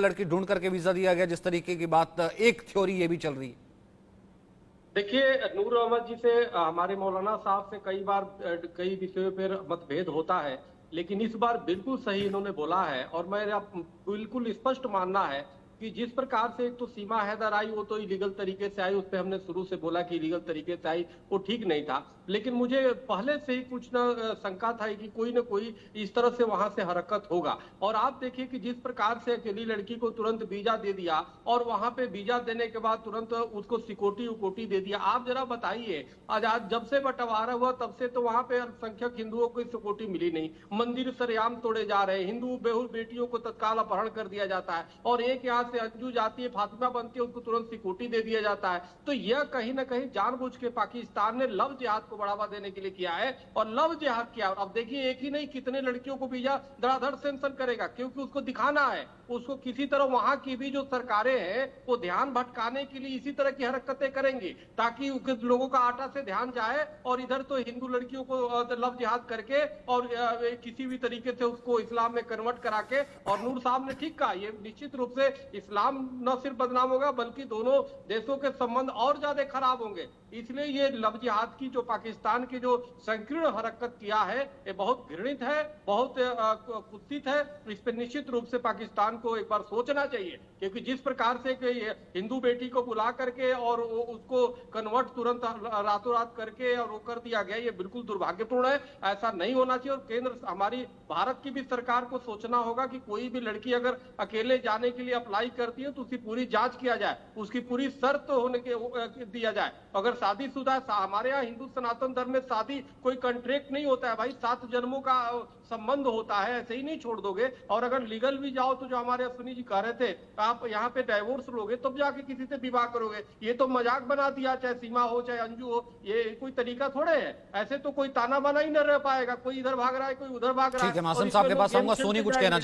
लड़की ढूंढ करके वीजा दिया गया, जिस तरीके की बात एक थ्योरी ये भी चल रही है। देखिए, नूर अहमद जी से हमारे मौलाना साहब से कई बार कई विषयों पर मतभेद होता है, लेकिन इस बार बिल्कुल सही इन्होंने बोला है। और मेरा बिल्कुल स्पष्ट मानना है कि जिस प्रकार से एक तो सीमा हैदर आई, वो तो इलीगल तरीके से आई, उस पर हमने शुरू से बोला कि इलीगल तरीके से आई, वो ठीक नहीं था। लेकिन मुझे पहले से ही कुछ न शंका था कि कोई न कोई इस तरह से वहां से हरकत होगा। और आप देखिए कि जिस प्रकार से अकेली लड़की को तुरंत वीजा दे दिया, और वहां पे वीजा देने के बाद तुरंत उसको सिक्योरिटी उकोटी दे दिया। आप जरा बताइए, आजाद जब से बंटवारा हुआ तब से तो वहां पे अल्पसंख्यक हिंदुओं को सिक्योरिटी मिली नहीं, मंदिर सरेआम तोड़े जा रहे, हिंदू बेहुल बेटियों को तत्काल अपहरण कर दिया जाता है, और एक यहाँ से अंजू जाती है, फातिमा बनती है, उसको तुरंत सिक्योरिटी दे दिया जाता है। तो यह कहीं ना कहीं जानबूझ के पाकिस्तान ने लव जिहाद को बढ़ावा देने के लिए किया है, और लव जिहाद किया। अब देखिए, एक ही नहीं कितने लड़कियों को वीजा धड़ाधड़ सेंशन करेगा, क्योंकि उसको दिखाना है, उसको किसी तरह वहां की भी जो सरकारें हैं वो ध्यान भटकाने के लिए इसी तरह की हरकतें करेंगी, ताकि लोगों का आटा से ध्यान जाए, और इधर तो हिंदू लड़कियों को लव जिहाद करके और किसी भी तरीके से उसको इस्लाम में कन्वर्ट करा के। और नूर साहब ने ठीक कहा, ये निश्चित रूप से इस्लाम न सिर्फ बदनाम होगा, बल्कि दोनों देशों के संबंध और ज्यादा खराब होंगे। इसलिए ये लव जिहाद की जो पाकिस्तान की जो संकीर्ण हरकत किया है, ये बहुत घृणित है, बहुत कुत्सित है। इस पर निश्चित रूप से पाकिस्तान को एक बार सोचना चाहिए, क्योंकि जिस प्रकार से हिंदू बेटी को बुला करके और उसको कन्वर्ट तुरंत रातों रात करके और वो कर दिया गया, ये बिल्कुल दुर्भाग्यपूर्ण है। ऐसा नहीं होना चाहिए। और केंद्र, हमारी भारत की भी सरकार को सोचना होगा कि कोई भी लड़की अगर अकेले जाने के लिए अप्लाई करती है तो उसकी पूरी जांच किया जाए, उसकी पूरी शर्त होने के दिया जाए। अगर शादीशुदा, हमारे यहाँ हिंदू सनातन धर्म में शादी कोई कॉन्ट्रैक्ट नहीं होता है भाई, 7 जन्मों का संबंध होता है, ऐसे ही नहीं छोड़ दोगे। और अगर लीगल भी जाओ तो जो हमारे अश्विनी जी कह रहे थे, आप यहाँ पे डाइवोर्स लोगे तब जाके किसी से विवाह करोगे। ये तो मजाक बना दिया, चाहे सीमा हो चाहे अंजू हो, ये कोई तरीका थोड़े है। ऐसे तो कोई ताना बाना ही न रह पाएगा, कोई इधर भाग रहा है कोई उधर भाग रहा है। ठीक है, मासूम साहब के पास आऊंगा। सोनी कुछ कहना चाहते हैं?